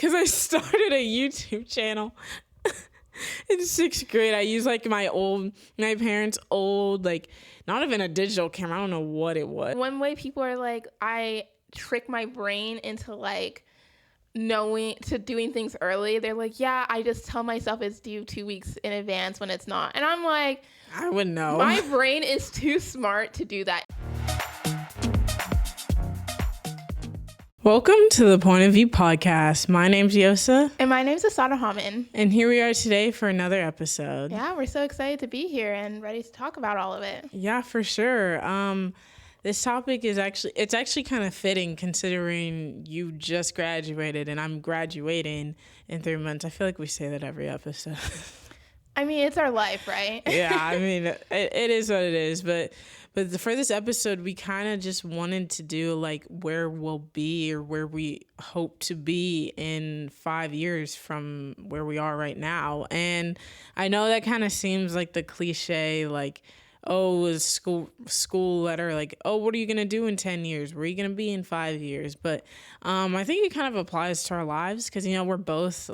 because I started a YouTube channel in sixth grade. I used like my parents' old, like not even a digital camera. I don't know what it was. One way people are like, I trick my brain into like doing things early. They're like, yeah, I just tell myself it's due 2 weeks in advance when it's not. And I'm like, I wouldn't know. My brain is too smart to do that. Welcome to the Point of View podcast. My name's Uyiosa. And my name's Osatohamen. And here we are today for another episode. Yeah, we're so excited to be here and ready to talk about all of it. Yeah, for sure. This topic is actually kind of fitting considering you just graduated and I'm graduating in 3 months. I feel like we say that every episode. I mean, it's our life, right? Yeah, I mean, it is what it is. But for this episode, we kind of just wanted to do like where we'll be or where we hope to be in 5 years from where we are right now. And I know that kind of seems like the cliche, like, oh, a school letter, like, oh, what are you going to do in 10 years? Where are you going to be in 5 years? But I think it kind of applies to our lives because, you know, we're both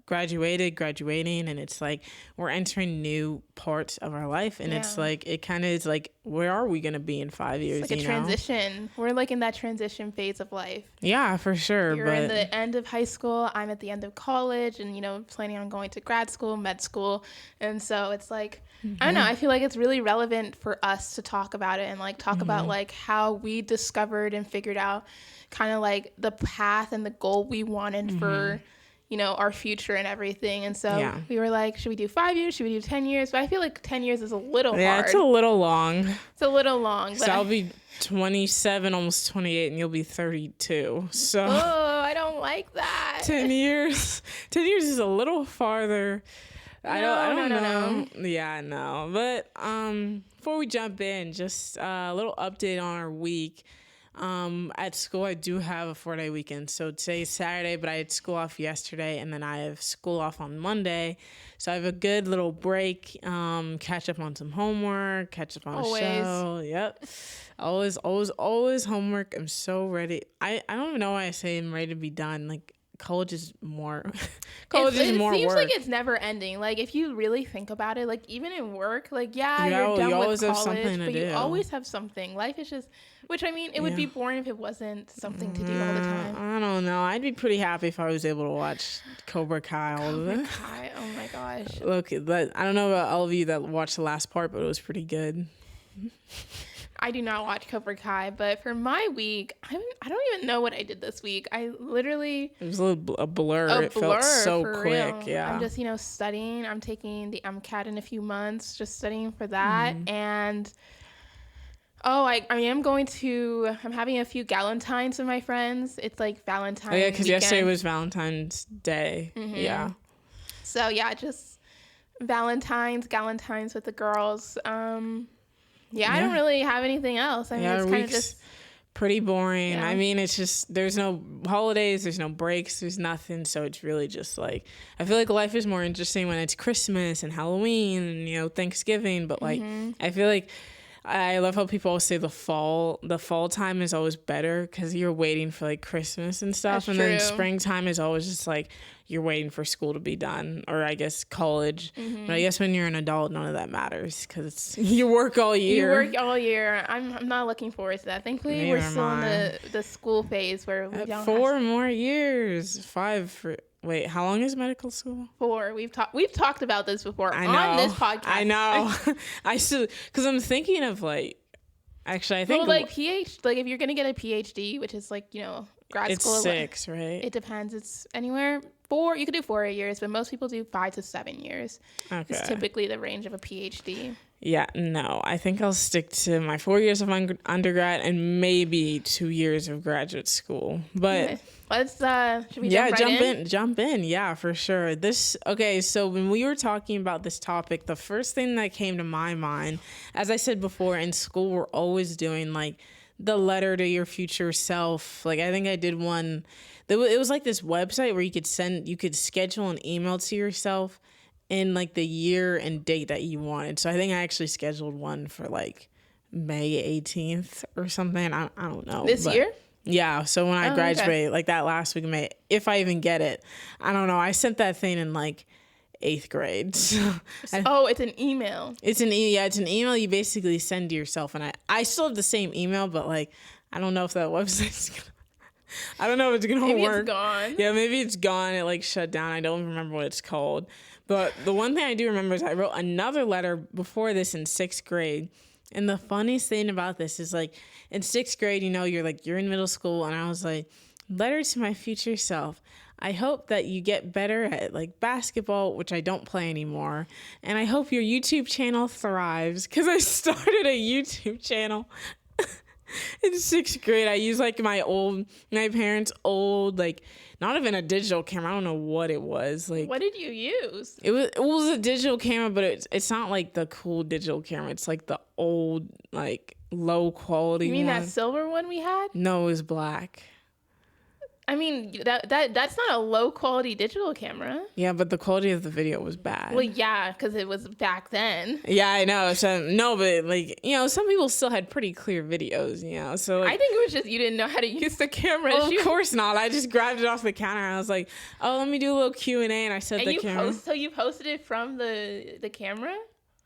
graduating, and it's like we're entering new parts of our life. And it's like, it kind of is like, where are we going to be in 5 years? It's like a transition. We're like in that transition phase of life. Yeah, for sure. You're in the end of high school. I'm at the end of college and, you know, planning on going to grad school, med school. And so it's like, I don't know. I feel like it's really relevant for us to talk about it and like talk about like how we discovered and figured out kind of like the path and the goal we wanted for, you know, our future and everything. And so we were like, should we do 5 years? Should we do 10 years? But I feel like 10 years is a little hard. Yeah, it's a little long. It's a little long. So I'll be 27, almost 28, and you'll be 32. So I don't like that. 10 years. 10 years is a little farther. I don't know. Yeah, no. But before we jump in, just a little update on our week. At school, I do have a 4-day weekend. So today's Saturday, but I had school off yesterday, and then I have school off on Monday. So I have a good little break, catch up on some homework, catch up on a show. Yep. Always homework. I'm so ready. I don't even know why I say I'm ready to be done. Like, college is more work. It seems like it's never ending. Like, if you really think about it, like even in work, like you're done with college, but you always have something. Life is just, which I mean, it would be boring if it wasn't something to do all the time. I don't know. I'd be pretty happy if I was able to watch Cobra Kai all of it. Kai, oh my gosh. Look, but I don't know about all of you that watched the last part, but it was pretty good. I do not watch Cobra Kai, but for my week, I don't even know what I did this week. I literally... It was a blur. It felt so quick, real. yeah. I'm just, studying. I'm taking the MCAT in a few months, just studying for that. And, I am I'm having a few Galentines with my friends. It's like Valentine's yeah, because yesterday was Valentine's Day. Yeah. So, yeah, just Galentines with the girls. I don't really have anything else. I mean, it's kind of just pretty boring. Yeah. I mean, it's just, there's no holidays, there's no breaks, there's nothing. So it's really just like, I feel like life is more interesting when it's Christmas and Halloween and, Thanksgiving. But like, I feel like I love how people always say the fall time is always better because you're waiting for like Christmas and stuff. That's Then true. springtime is always just like you're waiting for school to be done, or I guess college. But I guess when you're an adult, none of that matters because you work all year. I'm not looking forward to that. Thankfully, we're still in the school phase where we don't 4 more years. 5 for... Wait, how long is medical school? 4. We've talked about this before on this podcast. I know. I still, because I'm thinking of like, actually, I think like if you're gonna get a PhD, which is like grad it's school. It's 6, right? It depends. It's anywhere 4. You could do 4 years, but most people do 5 to 7 years. Okay. It's typically the range of a PhD. Yeah, no, I think I'll stick to my 4 years of undergrad and maybe 2 years of graduate school. But let's should we jump in. Yeah, for sure. So when we were talking about this topic, the first thing that came to my mind, as I said before, in school we're always doing like the letter to your future self. Like I think I did one. It was like this website where you could schedule an email to yourself in like the year and date that you wanted. So I think I actually scheduled one for like May 18th or something. I don't know. This year? Yeah, so when I graduate, like that last week of May, if I even get it, I don't know. I sent that thing in like 8th grade. It's an email. It's an email you basically send to yourself, and I still have the same email, but like I don't know if that website's gonna, I don't know if it's gonna work. Maybe it's gone. Yeah, maybe it's gone. It like shut down. I don't remember what it's called. But the one thing I do remember is I wrote another letter before this in 6th grade. And the funniest thing about this is like in 6th grade, you know, you're in middle school, and I was like, letter to my future self. I hope that you get better at like basketball, which I don't play anymore. And I hope your YouTube channel thrives, because I started a YouTube channel in 6th grade. I used like my parents' old, like not even a digital camera. I don't know what it was. Like, what did you use? It was a digital camera, but it's not like the cool digital camera. It's like the old, like low quality one. You mean that silver one we had? No, it was black. I mean, that's not a low quality digital camera. Yeah, but the quality of the video was bad. Well, yeah, because it was back then. Yeah, I know. So no, but like, you know, some people still had pretty clear videos, you know. So like, I think it was just you didn't know how to use the camera. Well, of course not. I just grabbed it off the counter and I was like, oh, let me do a little Q&A, and I set the camera. So you posted it from the camera?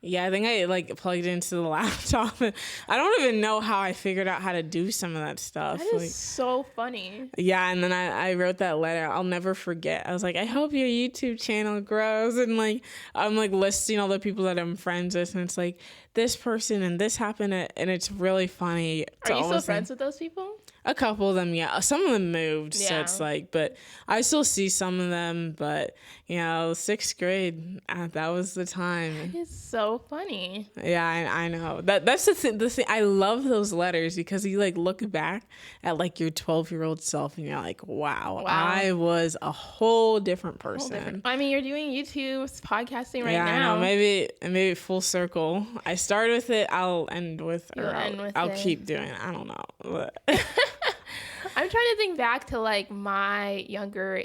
Yeah, I think I like plugged it into the laptop. I don't even know how I figured out how to do some of that stuff. That is so funny. Yeah, and then I wrote that letter. I'll never forget. I was like, I hope your YouTube channel grows. And like, I'm like listing all the people that I'm friends with, and it's like this person and this happened, and it's really funny. Are you still friends with those people? A couple of them, yeah. Some of them moved, so it's like, but I still see some of them. But you know, 6th grade, that was the time. That is so funny. Yeah, I know. That's the thing. I love those letters, because you like look back at like your 12-year-old self, and you're like, wow, I was a whole different person. I mean, you're doing YouTube podcasting right now. Yeah, I know. Maybe full circle. I started with it. I'll end with, I'll keep doing it. I don't know. I'm trying to think back to like my younger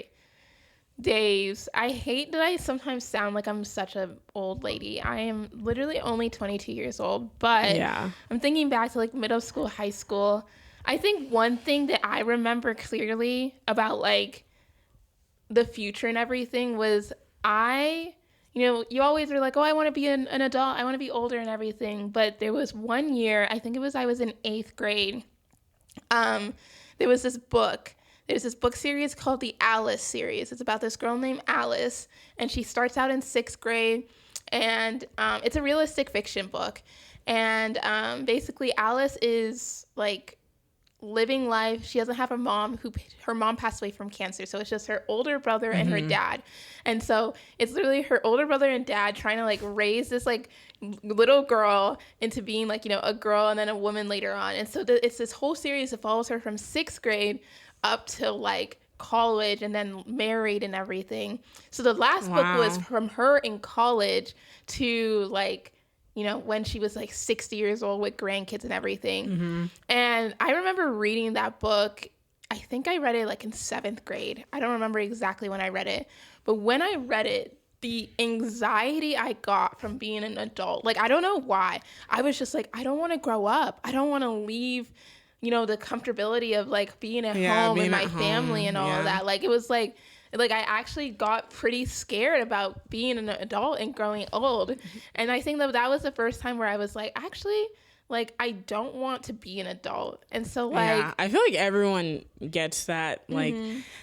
days. I hate that I sometimes sound like I'm such an old lady. I am literally only 22 years old, but yeah. I'm thinking back to like middle school, high school. I think one thing that I remember clearly about like the future and everything was you know, you always are like, oh, I want to be an adult. I want to be older and everything. But there was one year, I think I was in 8th grade. There was this book. There's this book series called the Alice series. It's about this girl named Alice, and she starts out in 6th grade, and it's a realistic fiction book. And basically, Alice is like living life. She doesn't have a mom. Her mom passed away from cancer, so it's just her older brother and her dad. And so it's literally her older brother and dad trying to like raise this like little girl into being like, you know, a girl and then a woman later on. And so it's this whole series that follows her from 6th grade up till like college and then married and everything. So the last book was from her in college to like, you know, when she was like 60 years old with grandkids and everything. And I remember reading that book. I think I read it like in 7th grade. I don't remember exactly when I read it. But when I read it, the anxiety I got from being an adult, like, I don't know why. I was just like, I don't want to grow up. I don't want to leave, you know, the comfortability of like being at home with my family and all of that. Like, it was like I actually got pretty scared about being an adult and growing old. And I think that was the first time where I was like, actually, like, I don't want to be an adult. And so, like... Yeah, I feel like everyone gets that. Like,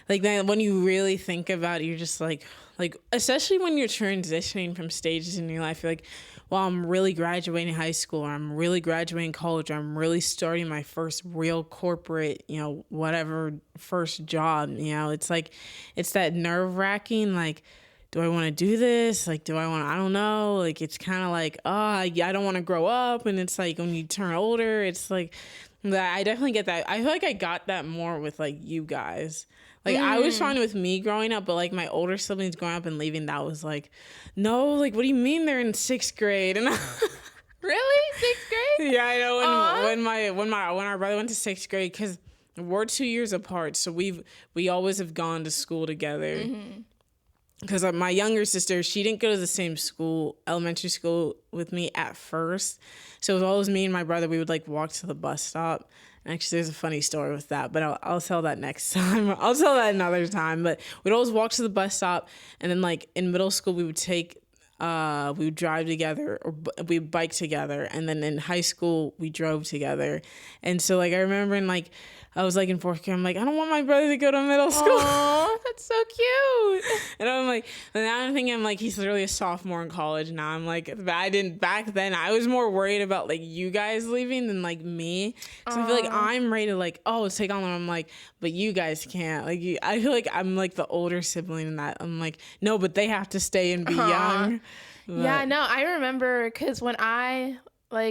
like then when you really think about it, you're just like, especially when you're transitioning from stages in your life, you're like, well, I'm really graduating high school, or I'm really graduating college, or I'm really starting my first real corporate, you know, whatever, first job, you know. It's like, it's that nerve-wracking, like, do I want to do this? Like, I don't know. Like, it's kind of like, I don't want to grow up. And it's like, when you turn older, it's like, I definitely get that. I feel like I got that more with, like, you guys. Like, I was fine with me growing up, but, like, my older siblings growing up and leaving, that was like, no, like, what do you mean they're in 6th grade? And really? 6th grade? Yeah, I know. When our brother went to 6th grade, because we're 2 years apart, so we always have gone to school together. Because my younger sister, she didn't go to the same school, elementary school, with me at first. So it was always me and my brother. We would, like, walk to the bus stop. Actually, there's a funny story with that, but I'll tell that next time. I'll tell that another time. But we'd always walk to the bus stop, and then like in middle school, we would drive together, or we'd bike together, and then in high school we drove together. And so like I remember I was like in fourth grade, I'm like, I don't want my brother to go to middle school. Aww, that's so cute. And I'm like, and now I'm thinking, I'm like, he's literally a sophomore in college now. I'm like, but I didn't back then. I was more worried about like you guys leaving than like me, because I feel like I'm ready to like, oh, take on them. I'm like, but you guys can't. Like, I feel like I'm like the older sibling in that. I'm like, no, but they have to stay and be young. But, yeah, no, I remember because when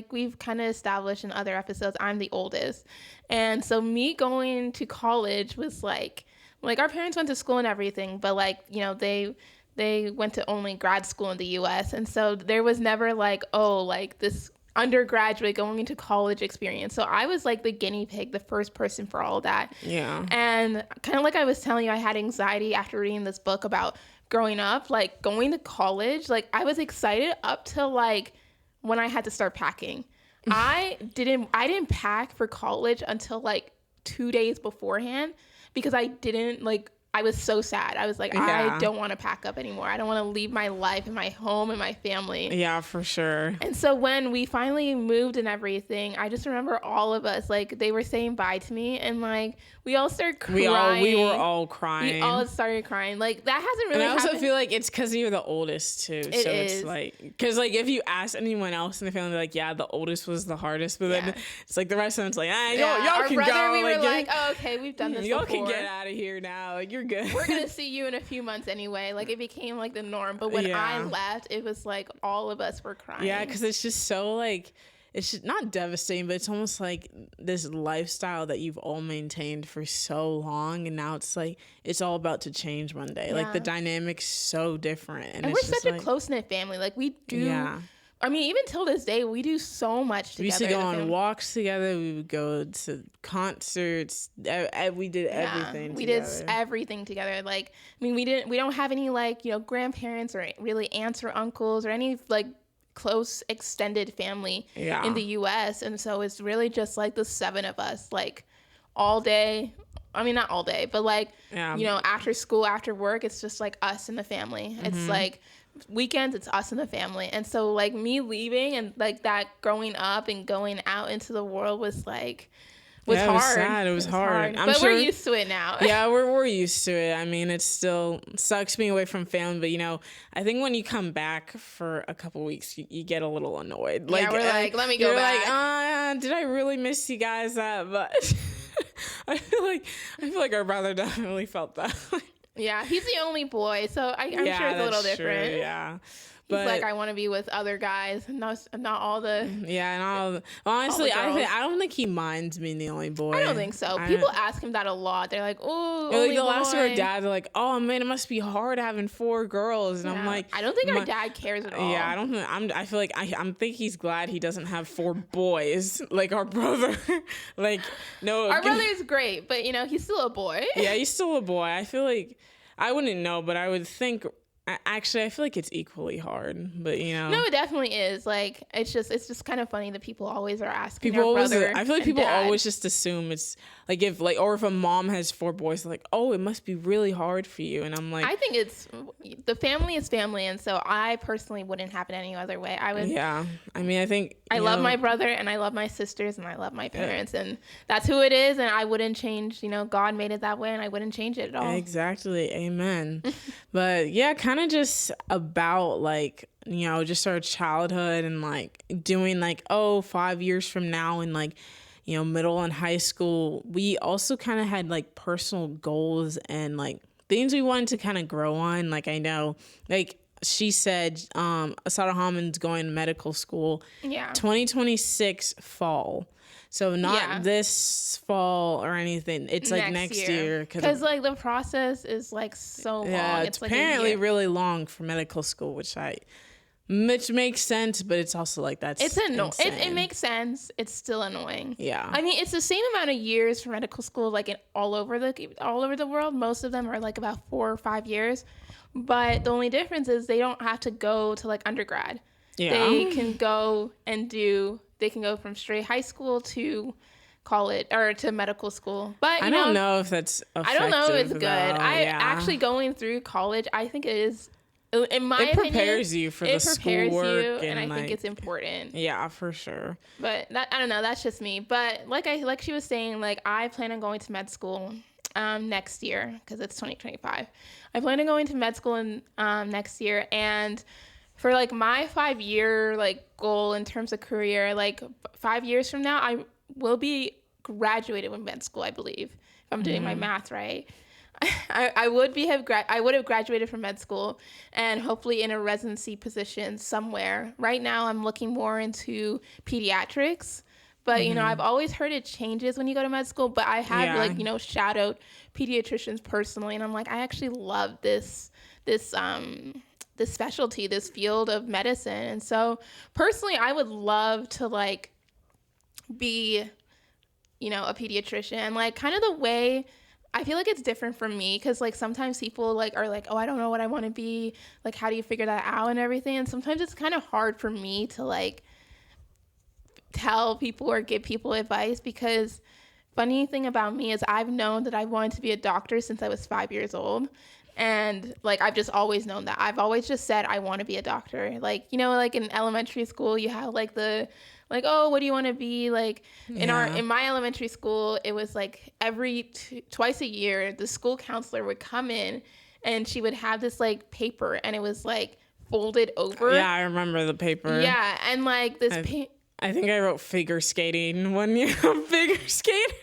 we've kind of established in other episodes, I'm the oldest. And so me going to college was like our parents went to school and everything, but like, you know, they went to only grad school in the US. And so there was never like, oh, like this undergraduate going into college experience. So I was like the guinea pig, the first person for all that. Yeah. And kind of like I was telling you, I had anxiety after reading this book about growing up, like going to college. Like I was excited up till like when I had to start packing. I didn't pack for college until like 2 days beforehand, because I was so sad. I was like, Yeah. I don't want to pack up anymore. I don't want to leave my life and my home and my family. Yeah, for sure. And so when we finally moved and everything, I just remember all of us, like, they were saying bye to me, and like we all started crying. We were all crying. We all started crying. Like, that hasn't really happened. And I also feel like it's because you're the oldest too. So is. It's like, because like if you ask anyone else in the family, like, yeah, the oldest was the hardest, but then it's like the rest of them, it's like, y'all Our can brother, go. we like, were like, oh, okay, we've done this y'all before. can get out of here now. Like, you're good. We're gonna see you in a few months anyway. Like, it became like the norm. But when I left, it was like all of us were crying. Yeah, because it's just so like, it's just not devastating, but it's almost like this lifestyle that you've all maintained for so long, and now it's like it's all about to change one day. Like the dynamic's so different, and we're it's such a close knit family. Like we do. Yeah. I mean, even till this day, we do so much together. We used to go on walks together. We would go to concerts. We did everything. We did everything together. Like, I mean, we don't have any like, you know, grandparents or really aunts or uncles or any like close extended family in the U.S. And so it's really just like the 7 of us, like all day. I mean, not all day, but like, you know, after school, after work, it's just like us and the family. Mm-hmm. It's like weekends, it's us and the family. And so like me leaving and like that growing up and going out into the world was like, hard. It was sad. It was hard. But we're used to it now. Yeah, we're used to it. I mean, it still sucks being away from family, but you know, I think when you come back for a couple weeks, you get a little annoyed. Like, we're like, let me go back. Like, did I really miss you guys that much? I feel like our brother definitely felt that. Yeah, he's the only boy, so I'm sure it's a little different. True, yeah. He's like, I want to be with other guys, not all the. Yeah, and all. Honestly, I don't think he minds being the only boy. I don't think so. People ask him that a lot. They're like, "Oh, like only the boy." last of our dad, they're like, "Oh man, it must be hard having 4 girls," and I'm like, I don't think our dad cares at all. Yeah, I don't. I feel like I think he's glad he doesn't have 4 boys like our brother. Like, no, our brother is great, but you know he's still a boy. Yeah, he's still a boy. I feel like I wouldn't know, but I would think. Actually, I feel like it's equally hard, but you know. No, it definitely is. Like, it's just kind of funny that people always are asking. People always. Brother I feel like people dad. always just assume it's like if a mom has 4 boys, they're like, oh, it must be really hard for you, and I'm like, I think it's the family is family, and so I personally wouldn't have it any other way. I would. Yeah, I mean, I think I love my brother, and I love my sisters, and I love my parents, and that's who it is, and I wouldn't change. You know, God made it that way, and I wouldn't change it at all. Exactly, amen. But yeah, kind of just about like, you know, just our childhood and like doing like 5 years from now and like, you know, middle and high school, we also kind of had like personal goals and like things we wanted to kind of grow on. Like, I know, like she said, Osatohamen's going to medical school. Yeah. 2026 fall. So not this fall or anything. It's like next year. Because like the process is like so long. Yeah, it's like apparently really long for medical school, which makes sense, but it's also like it's annoying. It makes sense. It's still annoying. Yeah. I mean, it's the same amount of years for medical school like all over the world. Most of them are like about 4 or 5 years. But the only difference is they don't have to go to like undergrad. Yeah. They can go from straight high school to college or to medical school. But I don't know if that's effective. I don't know if it's good. Yeah. Actually going through college, I think it is. In my opinion, it prepares you for the schoolwork, and I think it's important. Yeah, for sure. But I don't know. That's just me. But like she was saying, like I plan on going to med school next year because it's 2025. I plan on going to med school in next year, and for like my 5-year like goal in terms of career, like 5 years from now, I will be graduated with med school. I believe if I'm doing my math right. I would have graduated from med school and hopefully in a residency position somewhere. Right now, I'm looking more into pediatrics. But, I've always heard it changes when you go to med school. But I have, shadowed pediatricians personally. And I'm like, I actually love this specialty, this field of medicine. And so, personally, I would love to, like, be, a pediatrician. And, like, kind of the way... I feel like it's different for me because, like, sometimes people, like, are like, oh, I don't know what I want to be. Like, how do you figure that out and everything? And sometimes it's kind of hard for me to, like, tell people or give people advice because funny thing about me is I've known that I wanted to be a doctor since I was 5 years old. And, like, I've just always known that. I've always just said I want to be a doctor. Like, like in elementary school, you have, like, oh, what do you want to be? Like in my elementary school, it was like twice a year, the school counselor would come in and she would have this like paper and it was like folded over. Yeah, I remember the paper. Yeah, and like this. I think I wrote figure skating one year. Figure skater.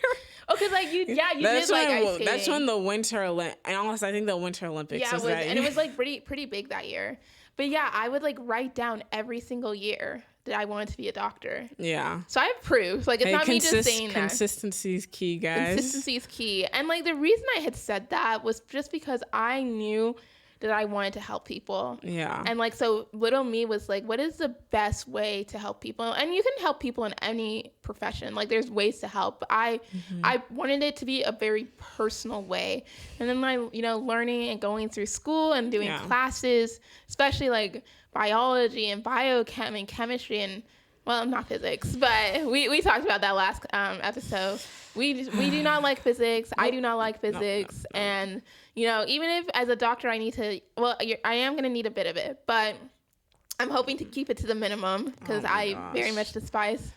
Oh, because like you did like ice skating. That's when the Winter Olympics. And honestly, I think the Winter Olympics. Yeah, it was, and it was like pretty big that year. But yeah, I would like write down every single year that I wanted to be a doctor. Yeah. So I have proof. Like, it's not me just saying that. Consistency is key, guys. Consistency is key. And, like, the reason I had said that was just because I knew that I wanted to help people. Yeah. And, like, so little me was like, what is the best way to help people? And you can help people in any profession. Like, there's ways to help. But I wanted it to be a very personal way. And then, learning and going through school and doing classes, especially, like, biology and biochem and chemistry and, well, not physics, but we talked about that last episode. We do not like physics. I do not like physics. No. And, even if as a doctor I need to, well, I am going to need a bit of it, but I'm hoping to keep it to the minimum because I very much despise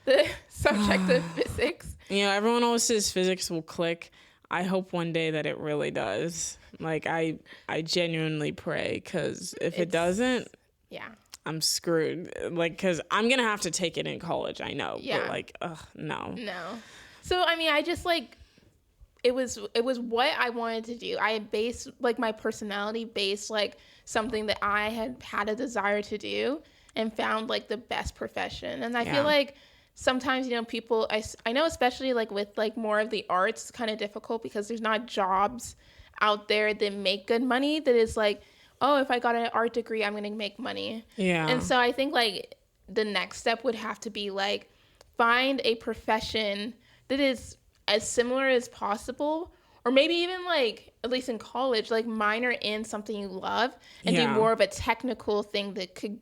the subject of physics. Everyone always says physics will click. I hope one day that it really does. Like, I genuinely pray because if it doesn't, I'm screwed. Like, because I'm going to have to take it in college, I know. Yeah. But, like, no. No. So, I mean, I just, like, it was what I wanted to do. I had based, like, my personality based, like, something that I had a desire to do and found, like, the best profession. And I feel like sometimes, people, I know especially, like, with, like, more of the arts, it's kind of difficult because there's not jobs out there that make good money that is, like, oh, if I got an art degree, I'm going to make money. Yeah. And so I think, like, the next step would have to be, like, find a profession that is as similar as possible, or maybe even, like, at least in college, like, minor in something you love and do more of a technical thing that could,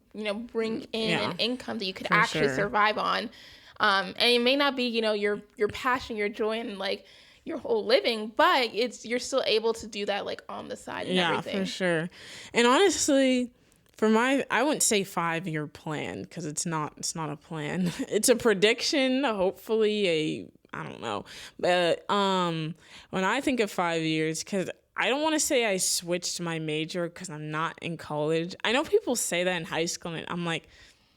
bring in an income that you could actually survive on. And it may not be, your passion, your joy, and, like, your whole living, but you're still able to do that like on the side and everything. Yeah, for sure. And honestly, I wouldn't say 5-year plan because it's not a plan. It's a prediction, hopefully I don't know. But when I think of 5 years, because I don't want to say I switched my major because I'm not in college. I know people say that in high school and I'm like,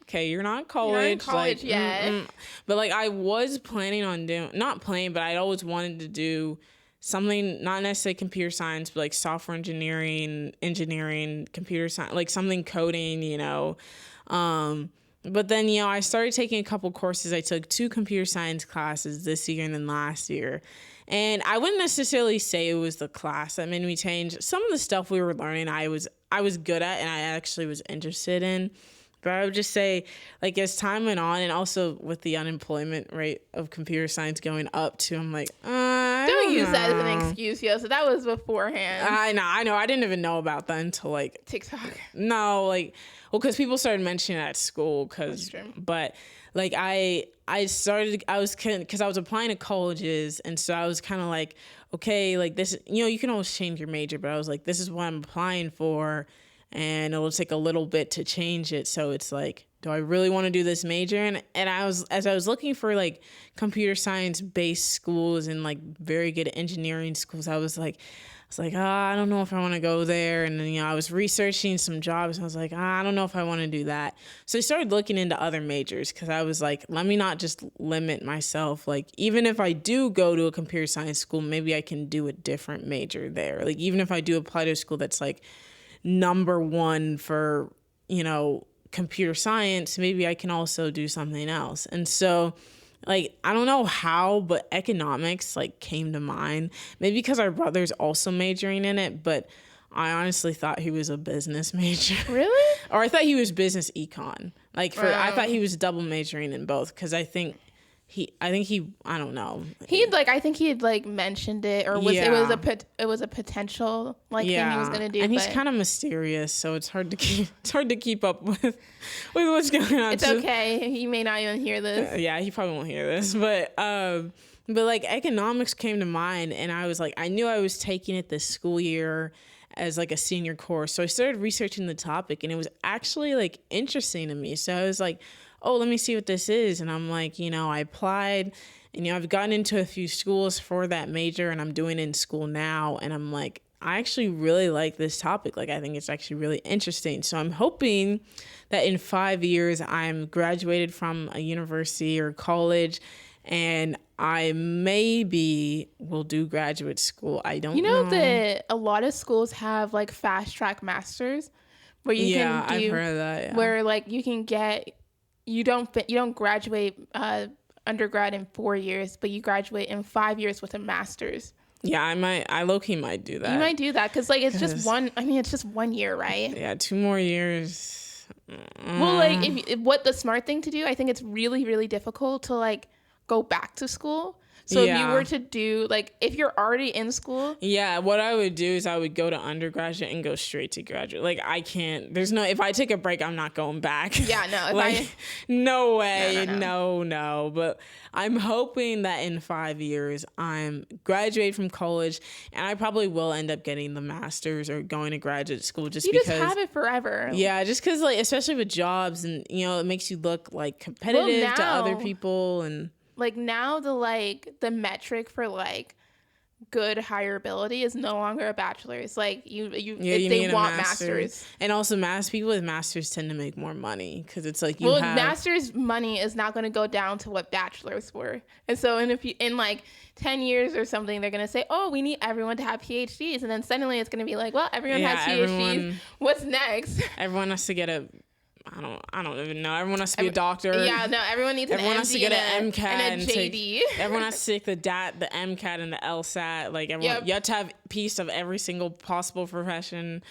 okay, you're not in college. You're not in college yet. But, like, I was planning on not planning, but I'd always wanted to do something, not necessarily computer science, but, like, software engineering, computer science, like, something coding, But then, I started taking a couple courses. I took 2 computer science classes this year and then last year. And I wouldn't necessarily say it was the class that made me change. Some of the stuff we were learning, I was good at and I actually was interested in. But I would just say, like, as time went on, and also with the unemployment rate of computer science going up too, I'm like, don't use that as an excuse, yo. So that was beforehand. I know. I didn't even know about that until, like, TikTok. No, like, well, because people started mentioning it at school. But, like, I because I was applying to colleges, and so I was kind of like, okay, like this, you can always change your major, but I was like, this is what I'm applying for, and it'll take a little bit to change it. So it's like, do I really want to do this major? And as I was looking for like computer science based schools and like very good engineering schools, I was like, I don't know if I want to go there. And then, I was researching some jobs, and I was like, I don't know if I want to do that. So I started looking into other majors, because I was like, let me not just limit myself. Like, even if I do go to a computer science school, maybe I can do a different major there. Like, even if I do apply to a school that's like number one for, computer science, maybe I can also do something else. And so, like, I don't know how, but economics like came to mind. Maybe because our brother's also majoring in it, but I honestly thought he was a business major. Really? Or I thought he was business econ. Like, I thought he was double majoring in both, because I think he, I don't know. I think he had like mentioned it, or it was a potential thing he was gonna do. And he's kind of mysterious, so it's hard to keep up with what's going on. It's okay. He may not even hear this. Yeah, he probably won't hear this, but like economics came to mind, and I was like, I knew I was taking it this school year as like a senior course, so I started researching the topic, and it was actually like interesting to me. So I was like, oh, let me see what this is. And I'm like, I applied, and, I've gotten into a few schools for that major, and I'm doing it in school now. And I'm like, I actually really like this topic. Like, I think it's actually really interesting. So I'm hoping that in 5 years I'm graduated from a university or college, and I maybe will do graduate school. I don't know. That a lot of schools have like fast track masters where you can do, I've heard of that. Yeah. Where like you can get, you don't graduate undergrad in 4 years, but you graduate in 5 years with a master's. Yeah, I low-key might do that. You might do that because like it's just 1 year, right? Yeah, 2 more years. Well, like if what the smart thing to do, I think it's really, really difficult to like go back to school. So if you were to do, like, if you're already in school. Yeah, what I would do is I would go to undergraduate and go straight to graduate. Like, I can't, if I take a break, I'm not going back. Yeah, no. No way. No. But I'm hoping that in 5 years, I'm graduate from college, and I probably will end up getting the master's or going to graduate school because. You just have it forever. Yeah, just because, like, especially with jobs, and, it makes you look, like, competitive to other people, and. Like now the metric for like good hireability is no longer a bachelor's. Like they want masters. And also people with masters tend to make more money because it's like master's money is not going to go down to what bachelors were. And so in like 10 years or something, they're going to say, oh, we need everyone to have PhDs. And then suddenly it's going to be like, well, everyone has PhDs. What's next? Everyone has to get I don't even know. Everyone has to be a doctor. Yeah, no, everyone needs everyone has to get an MCAT and a JD. Everyone has to take the MCAT and the LSAT. Like everyone, you have to have a piece of every single possible profession.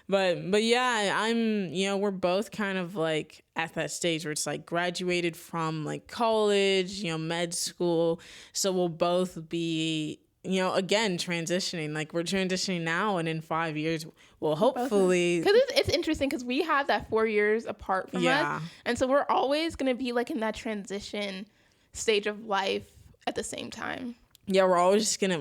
But yeah, we're both kind of like at that stage where it's like graduated from like college, med school. So we'll both be, again, transitioning. Like we're transitioning now, and in 5 years, we'll hopefully. Because it's interesting because we have that 4 years apart from us, and so we're always gonna be like in that transition stage of life at the same time. Yeah, we're always gonna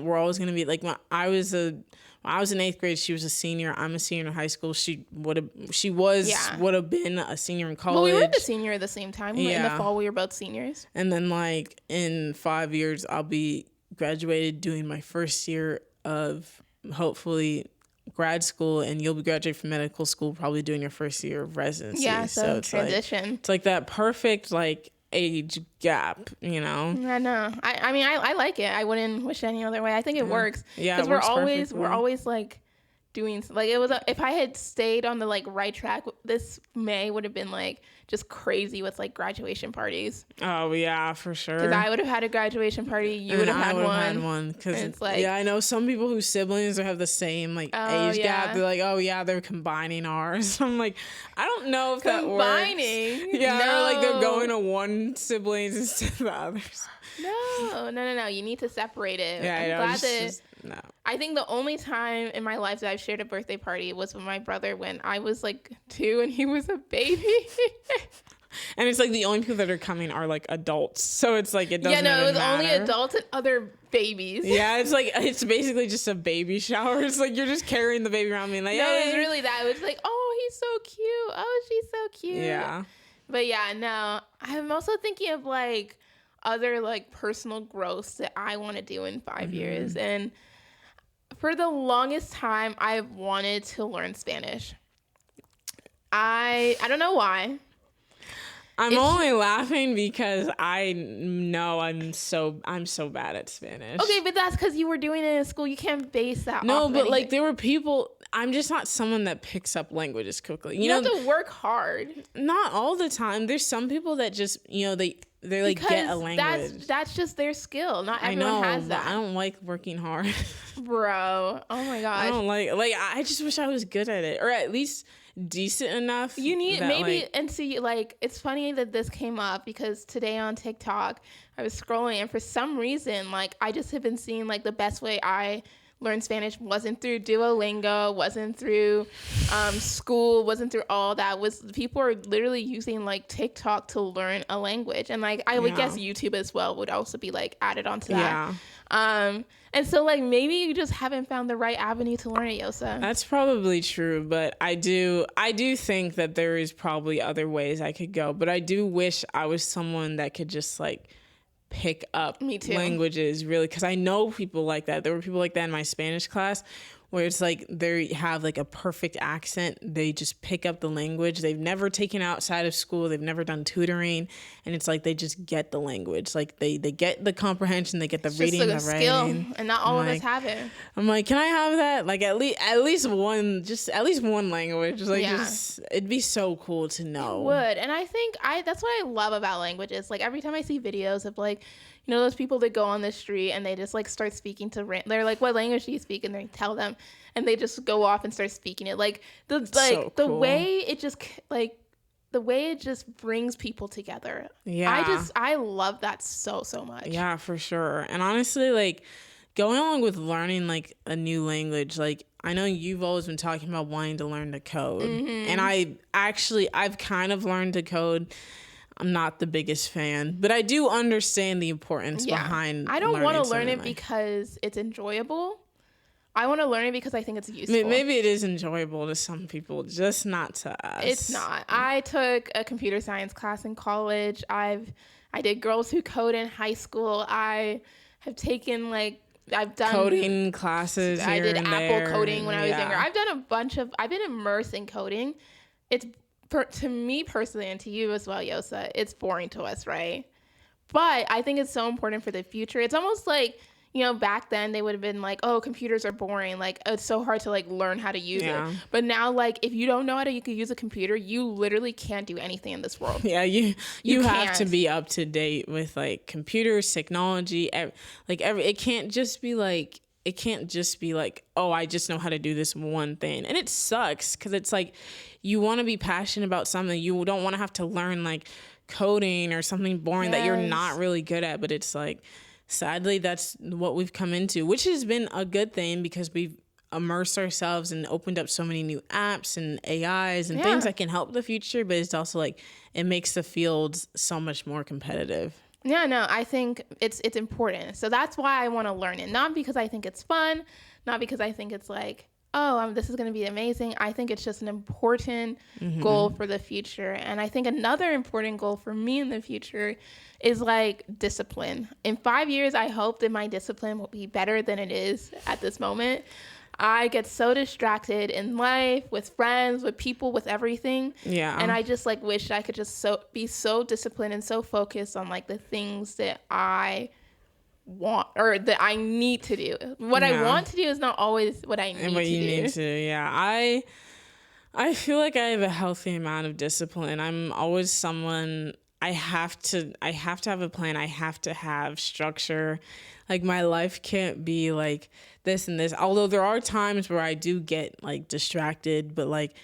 be like when I was in 8th grade. She was a senior. I'm a senior in high school. She would have been a senior in college. Well, we were the senior at the same time. In the fall, we were both seniors. And then like in 5 years, I'll be graduated, doing my first year of hopefully grad school, and you'll be graduating from medical school, probably doing your first year of residency. Yeah, so it's transition. It's like that perfect like age gap, I know. I like it. I wouldn't wish it any other way. I think it works. Yeah, because we're always like doing like it was. If I had stayed on the like right track, this May would have been like just crazy with like graduation parties. Oh yeah, for sure. Because I would have had a graduation party, you would have had one. Because it's like, yeah, I know some people whose siblings have the same like age gap. They're like, oh yeah, they're combining ours. I'm like, I don't know if that works. Combining? Yeah, no. Or like they're going to one siblings instead of the others. No. You need to separate it. Yeah, I'm glad no. I think the only time in my life that I've shared a birthday party was with my brother when I was like 2 and he was a baby. And it's like the only people that are coming are like adults. So it's like it doesn't it was matter. only adults and other babies. Yeah, it's like it's basically just a baby shower. It's like you're just carrying the baby around, being like, No, hey. it was really that. It was like, oh, he's so cute. Oh, she's so cute. Yeah. But yeah, no, I'm also thinking of like other like personal growths that I want to do in 5 years. And for the longest time, I've wanted to learn Spanish. I don't know why. I'm only laughing because I know I'm so bad at Spanish. Okay, but that's because you were doing it in school. You can't base that off No, of but anything. like there were people. I'm just not someone that picks up languages quickly. You have to work hard. Not all the time. There's some people that just they like Because get a language. That's just their skill. Not I everyone know, has but that. I don't like working hard. Bro. Oh my gosh. I don't like I just wish I was good at it, or at least decent enough. You need that, maybe like, and see, like, it's funny that this came up because today on TikTok I was scrolling and for some reason like I just have been seeing like the best way I learned Spanish wasn't through Duolingo, wasn't through school, wasn't through all that. Was people are literally using like TikTok to learn a language, and like I would guess YouTube as well would also be like added onto that. Yeah. And so like maybe you just haven't found the right avenue to learn it, Uyiosa. That's probably true, but I do think that there is probably other ways I could go, but I do wish I was someone that could just like pick up languages really, because I know people like that. There were people like that in my Spanish class where it's like they have like a perfect accent. They just pick up the language. They've never taken outside of school. They've never done tutoring. And it's like they just get the language. Like they get the comprehension. They get the reading, the writing. And not all of us have it. I'm like, can I have that? Like at least one language. Like just it'd be so cool to know. It would. And I think that's what I love about languages. Like every time I see videos of like, you know, those people that go on the street and they just like start speaking they're like, what language do you speak? And they tell them, and they just go off and start speaking it. Like the way it just brings people together. Yeah. I love that so much. Yeah, for sure. And honestly, like going along with learning like a new language, like I know you've always been talking about wanting to learn to code. And I've kind of learned to code. I'm not the biggest fan, but I do understand the importance behind. I don't want to learn it because it's enjoyable. I want to learn it because I think it's useful. Maybe it is enjoyable to some people, just not to us. It's not. I took a computer science class in college. I did Girls Who Code in high school. I have taken I've done coding classes. I did Apple coding when I was younger. I've been immersed in coding. It's to me personally, and to you as well, Uyiosa, it's boring to us, right? But I think it's so important for the future. It's almost like, you know, back then they would have been like, oh, computers are boring. Like, it's so hard to like learn how to use it. But now, like, if you don't know how to use a computer, you literally can't do anything in this world. Yeah, you have to be up to date with like computers, technology, it can't just be like, oh, I just know how to do this one thing. And it sucks because it's like you want to be passionate about something. You don't want to have to learn like coding or something boring that you're not really good at. But it's like, sadly, that's what we've come into, which has been a good thing because we've immersed ourselves and opened up so many new apps and AIs and things that can help the future. But it's also like it makes the fields so much more competitive. Yeah, no, I think it's important. So that's why I want to learn it. Not because I think it's fun, not because I think it's like, oh, this is going to be amazing. I think it's just an important goal for the future. And I think another important goal for me in the future is like discipline. In 5 years, I hope that my discipline will be better than it is at this moment. I get so distracted in life, with friends, with people, with everything. Yeah. And I just like wish I could just be so disciplined and so focused on like the things that I want or that I need to do. What I want to do is not always what I need to do. What you need to, yeah. I feel like I have a healthy amount of discipline. I'm always someone I have to have a plan. I have to have structure. Like my life can't be like this and this. Although there are times where I do get like distracted, but like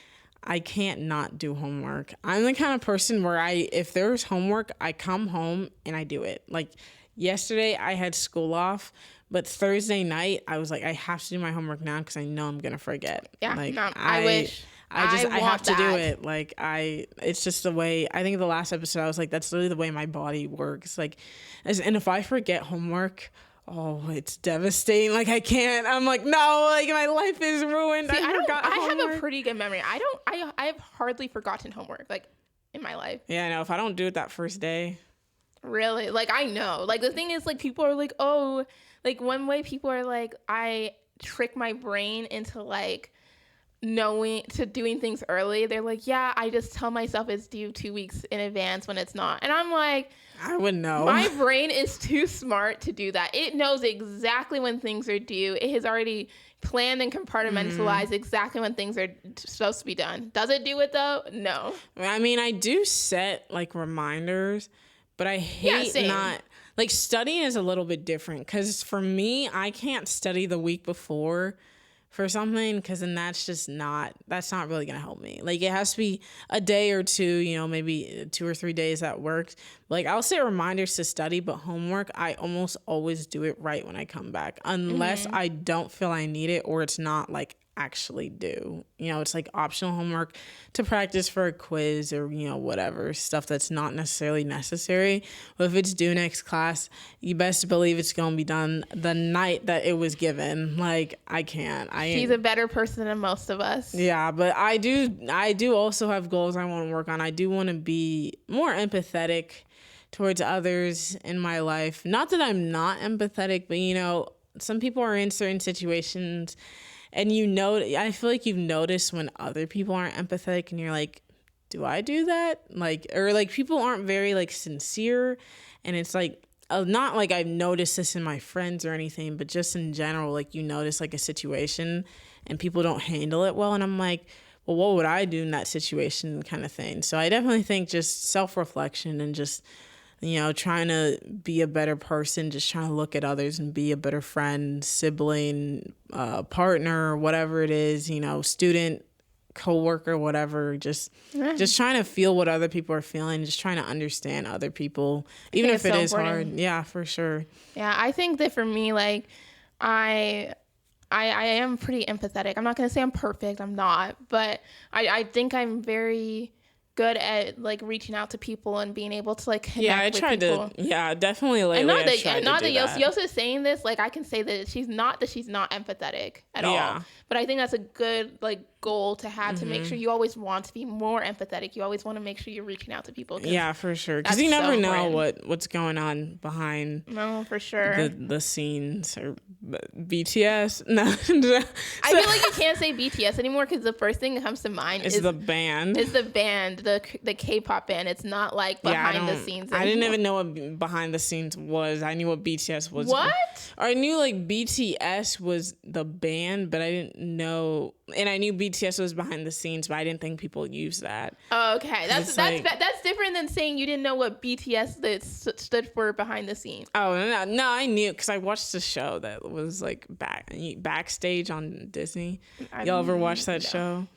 I can't not do homework. I'm the kind of person where if there's homework, I come home and I do it. Like yesterday I had school off, but Thursday night I was like, I have to do my homework now because I know I'm going to forget. Yeah, like, I wish. I have to do it. Like it's just the way, I think the last episode I was like, that's literally the way my body works. Like, and if I forget homework, oh, it's devastating. Like, I can't. I'm like, no, like my life is ruined. See, I forgot homework. have a pretty good memory. I have hardly forgotten homework like in my life. Yeah, I know. If I don't do it that first day. Really? Like, I know. Like, the thing is, like, people are like, oh, like, one way people are like, I trick my brain into like doing things early. They're like, yeah, I just tell myself it's due 2 weeks in advance when it's not. And I'm like, I wouldn't know. My brain is too smart to do that. It knows exactly when things are due. It has already planned and compartmentalized exactly when things are supposed to be done. Does it do it though? No. I mean, I do set like reminders, but I hate not. Like, studying is a little bit different because for me, I can't study the week before for something because then that's not really going to help me. Like, it has to be a day or two, you know, maybe 2 or 3 days that works. Like, I'll set reminders to study, but homework, I almost always do it right when I come back unless I don't feel I need it or it's not like actually due. You know, it's like optional homework to practice for a quiz or, you know, whatever stuff that's not necessarily necessary. But if it's due next class, you best believe it's going to be done the night that it was given. Like, I can't. She's a better person than most of us. Yeah, but I do also have goals I want to work on. I do want to be more empathetic towards others in my life. Not that I'm not empathetic, but, you know, some people are in certain situations and I feel like you've noticed when other people aren't empathetic and you're like, do I do that? Like, or like people aren't very like sincere. And it's like, not like I've noticed this in my friends or anything, but just in general, like you notice like a situation and people don't handle it well. And I'm like, well, what would I do in that situation kind of thing? So I definitely think just self-reflection and just, you know, trying to be a better person, just trying to look at others and be a better friend, sibling, partner, whatever it is, you know, student, coworker, whatever, just trying to feel what other people are feeling, just trying to understand other people, even if it is hard. Yeah, for sure. Yeah, I think that for me, like, I am pretty empathetic. I'm not going to say I'm perfect. I'm not. But I think I'm very good at like reaching out to people and being able to like connect with people. Definitely lately. And not that Uyiosa is saying this, like I can say that she's not empathetic at all. But I think that's a good like goal to have to make sure you always want to be more empathetic. You always want to make sure you're reaching out to people. Yeah, for sure. Because you never know what's going on behind. No, for sure. The scenes or BTS. No, I feel like you can't say BTS anymore because the first thing that comes to mind is the band. Is the band, the K-pop band. It's not like behind the scenes anymore. I didn't even know what behind the scenes was. I knew what BTS was. What? I knew like BTS was the band, but I didn't know. And I knew BTS was behind the scenes, but I didn't think people use that. Oh, okay, that's different than saying you didn't know what BTS stood for behind the scenes. Oh no, I knew because I watched the show that was like backstage on Disney. Y'all ever watch that show?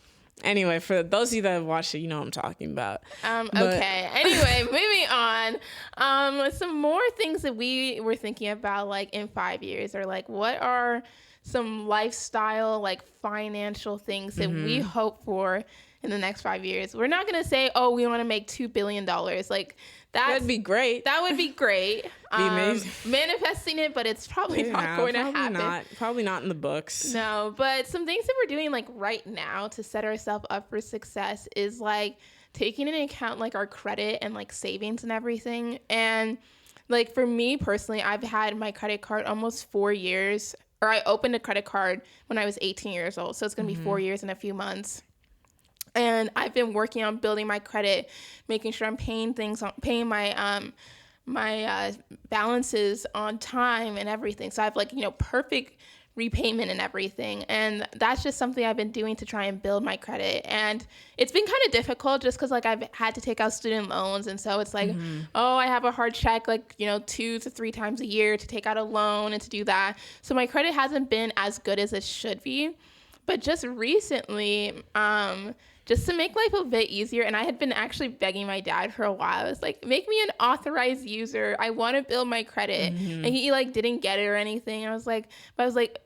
Anyway, for those of you that have watched it, you know what I'm talking about. Okay. Anyway, moving on. Some more things that we were thinking about, like in 5 years, or like what are some lifestyle, like financial things that we hope for in the next 5 years. We're not gonna say, oh, we want to make $2 billion. Like that'd be great. That would be great. Be amazing. Manifesting it, but it's probably not going to happen. Probably not in the books. No, but some things that we're doing like right now to set ourselves up for success is like taking into account like our credit and like savings and everything. And like for me personally, I've had my credit card almost 4 years. Or I opened a credit card when I was 18 years old. So it's going to be 4 years in a few months. And I've been working on building my credit, making sure I'm paying my my balances on time and everything. So I have like, you know, perfect repayment and everything. And that's just something I've been doing to try and build my credit. And it's been kind of difficult just because like I've had to take out student loans. And so it's like, oh, I have a hard check like, you know, 2 to 3 times a year to take out a loan and to do that. So my credit hasn't been as good as it should be. But just recently, just to make life a bit easier. And I had been actually begging my dad for a while. I was like, make me an authorized user. I want to build my credit. And he like didn't get it or anything. I was like,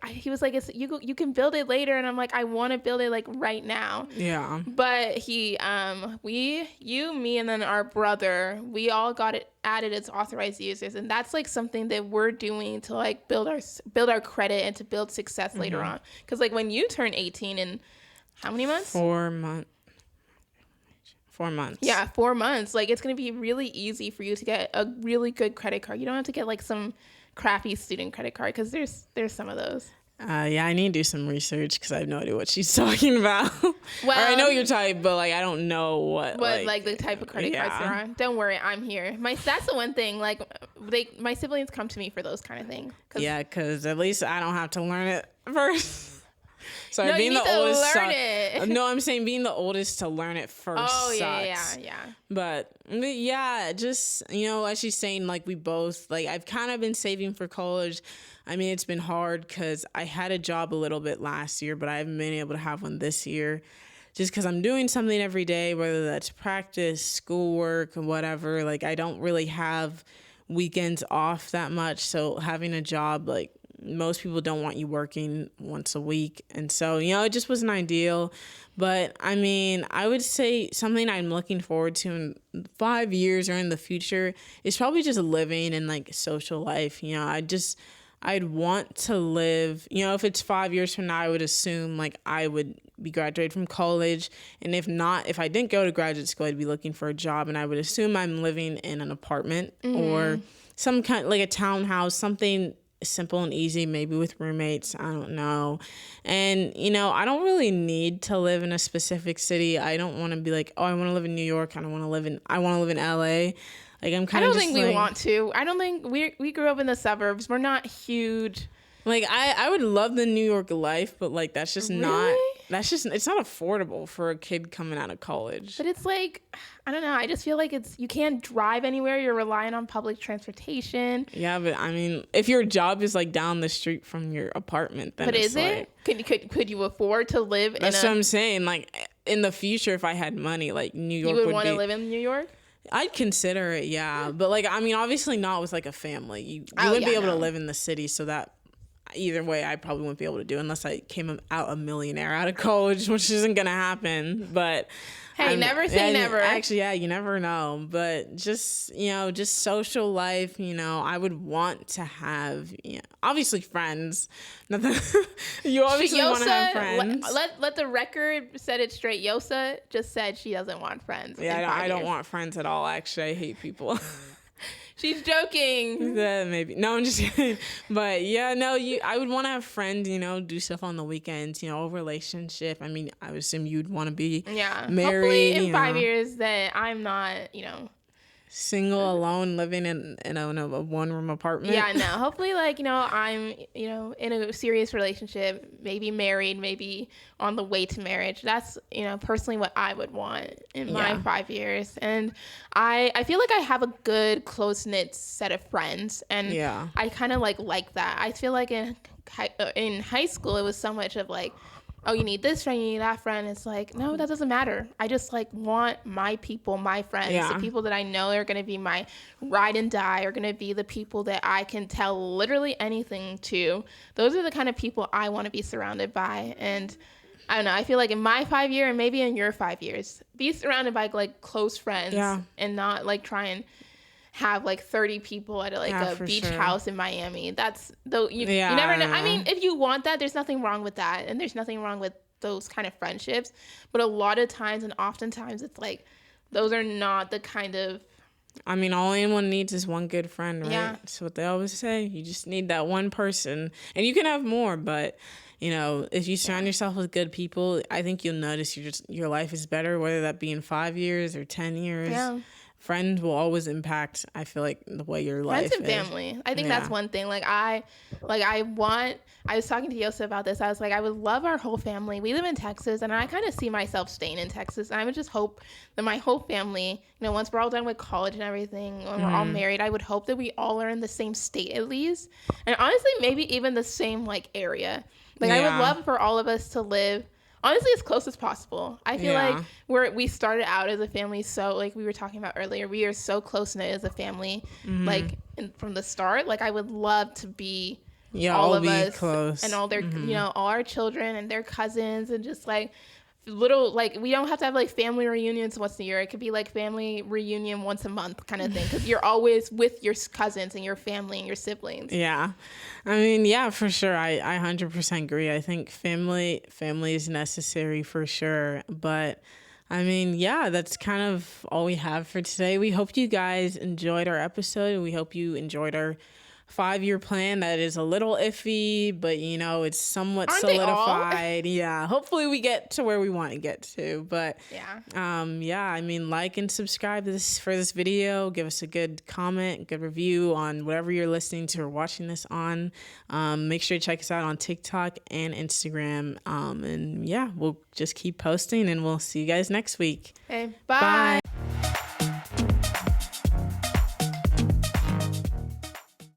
he was like, you can build it later. And I'm like, I want to build it like right now. Yeah. But he, me, and then our brother, we all got it added as authorized users, and that's like something that we're doing to like build our credit and to build success later on. Because like when you turn 18 in how many months? 4 months. 4 months. Yeah, 4 months. Like it's gonna be really easy for you to get a really good credit card. You don't have to get like some crappy student credit card, because there's some of those. Yeah, I need to do some research because I have no idea what she's talking about. Well, or I know you're talking, but like I don't know what like the type of credit cards there are. Don't worry, I'm here. That's the one thing. Like my siblings come to me for those kind of things. Yeah, because at least I don't have to learn it first. Sorry, no, being you need the oldest. to learn it. No, I'm saying being the oldest to learn it first. Oh sucks. yeah. But yeah, just as she's saying, like we both I've kind of been saving for college. I mean, it's been hard because I had a job a little bit last year, but I haven't been able to have one this year. Just because I'm doing something every day, whether that's practice, schoolwork, or whatever. Like I don't really have weekends off that much, so having a job like. Most people don't want you working once a week. And so, it just wasn't ideal. But I mean, I would say something I'm looking forward to in 5 years or in the future is probably just living in like social life. I'd want to live, if it's 5 years from now, I would assume like I would be graduated from college. And if not, if I didn't go to graduate school, I'd be looking for a job. And I would assume I'm living in an apartment or some kind like a townhouse, something simple and easy, maybe with roommates. I don't know. And, I don't really need to live in a specific city. I don't want to be like, oh, I want to live in New York. I want to live in LA. Like I'm kind of. I don't think we want to. I don't think we grew up in the suburbs. We're not huge. Like I would love the New York life, but like that's just not. It's not affordable for a kid coming out of college. But it's like, I don't know. I just feel like you can't drive anywhere. You're relying on public transportation. Yeah, but I mean, if your job is like down the street from your apartment, then. But is it? Could you afford to live? That's what I'm saying. Like in the future, if I had money, like New York would be. You would want to live in New York? I'd consider it, yeah. But like, I mean, obviously not with like a family. You wouldn't be able to live in the city, so that. Either way, I probably wouldn't be able to do unless I came out a millionaire out of college, which isn't going to happen. But hey, never say never. Actually, yeah, you never know. But just, just social life, I would want to have, obviously friends. Nothing. You obviously want to have friends. Let the record set it straight. Yosa just said she doesn't want friends. Yeah, I don't want friends at all. Actually, I hate people. She's joking. Maybe. No, I'm just kidding. But yeah, no, I would want to have friends, do stuff on the weekends, a relationship. I mean, I would assume you'd want to be married. Hopefully in 5 years that I'm not, single, alone, living in a one-room apartment. Yeah, no. Hopefully, I'm, in a serious relationship, maybe married, maybe on the way to marriage. That's, personally what I would want in my 5 years. And I feel like I have a good, close-knit set of friends. And I kind of like that. I feel like in high school, it was so much of like, oh, you need this friend, you need that friend. It's like, no, that doesn't matter. I just want my people, my friends, the people that I know are going to be my ride and die, are going to be the people that I can tell literally anything to. Those are the kind of people I want to be surrounded by. And I don't know, I feel like in my 5 year and maybe in your 5 years, be surrounded by like close friends and not like try and have like 30 people at a beach house in Miami. That's though you never know. I mean, if you want that, there's nothing wrong with that, and there's nothing wrong with those kind of friendships. But a lot of times, and oftentimes, it's like those are not the kind of. I mean, all anyone needs is one good friend, right? Yeah. That's what they always say. You just need that one person, and you can have more, but. If you surround yourself with good people, I think you'll notice your life is better, whether that be in 5 years or 10 years. Yeah. Friends will always impact, I feel like, the way your life is. Friends and family. I think that's one thing. I was talking to Yosa about this. I was like, I would love our whole family. We live in Texas, and I kind of see myself staying in Texas. And I would just hope that my whole family, once we're all done with college and everything, when we're all married, I would hope that we all are in the same state at least. And honestly, maybe even the same, area. I would love for all of us to live honestly as close as possible. I feel Yeah. like we started out as a family, so like we were talking about earlier, we are so close knit as a family, like from the start. Like I would love to be all all of be us close. and all their all our children and their cousins, and just like little, like we don't have to have like family reunions once a year. It could be like family reunion once a month kind of thing, because you're always with your cousins and your family and your siblings. Yeah. I mean, yeah, for sure. I 100% agree. I think family is necessary for sure. But I mean, yeah, that's kind of all we have for today. We hope you guys enjoyed our episode, and we hope you enjoyed our 5-year plan that is a little iffy, but you know, it's somewhat Aren't they all? solidified. Yeah, hopefully we get to where we want to get to. But yeah, I mean, like and subscribe for this video. Give us a good comment, good review on whatever you're listening to or watching this on. Make sure to check us out on TikTok and Instagram. And yeah, we'll just keep posting, and we'll see you guys next week. Okay, bye.